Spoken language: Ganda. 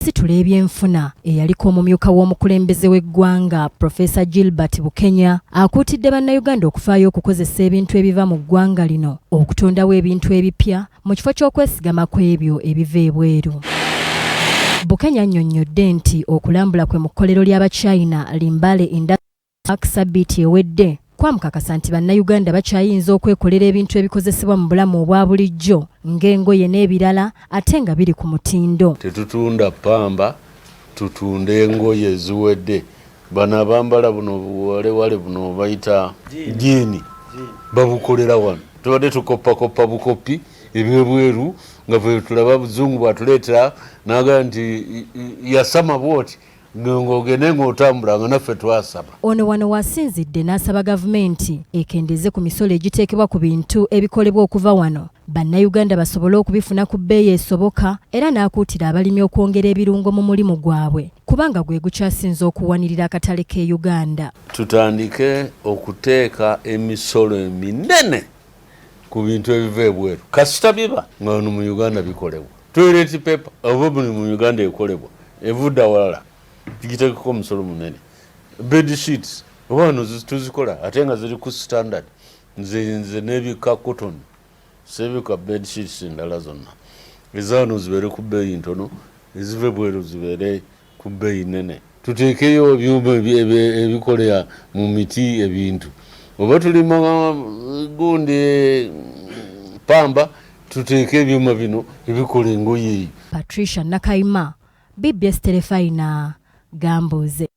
okusitula ebyenfuna eyaliko omumyuka w'omukulembeze w'eggwanga Professor Gilbert Bukenya akuutidde bannayuganda okufaayo okukozesa ebintu ebiva mu ggwanga lino okutondawo ebintu ebipya mu kifo ky'okwesigama kw'ebyo ebiva ebweru. Bukenya annyonnyodde nti okulambula kwe mu kkolero ly'Abachina Limbale Industrial Sabbiiti ewedde kwamukakasa nti bannayuganda bakyayinza okwekolera ebintu ebikozesebwa mu bulamu obwa bulijjo ng'engoye n'ebirala ate nga biri ku mutindo. Tetutunda ppamba, tutunda engoye eziwedde. Bano abambala buno buwalewale buno bayita jiini babukolera wano. Tubadde tukoppakoppa bukopi ebyebweru nga bwe tulaba buzungu bwatuleetera n'agamba nti yasama bwoti ng'ogende ng'otambula nga naffe twasaba. Ono wano wasinzidde n'asaba gavumenti ekendeze ku misolo egiteekebwa ku bintu ebikolebwa okuva wano bannayuganda basobole okubifuna ku bbeeyi esoboka era n'akuutira abalimi okwongera ebirungo mu mulimu gwabwe kubanga gwe gukyasinza okuwanirira akatale k'e Uganda. Tutandike okuteeka emisolo eminene ku bintu ebiva ebweru kasita biba nga wano mu Uganda bikolebwa. Toilet paper oba buli mu Uganda ekolebwa evudda walala tigiteekeko omusolo munene. Bed sheets oba wano tuzikola ate nga ziri ku standard nze n'ebika cotton sebika bed sheets endala zonna ezawano zibeere ku bbeeyi ntono eziva ebweru zibeere ku bbeeyi nene. Tuteekeyo ebyuma ebikolera mu miti ebintu oba tulima gundi pamba tuteeke ebyuma bino ebikola engoye eyo. Patricia Nakayima, BBS Telefaina, Gambuze.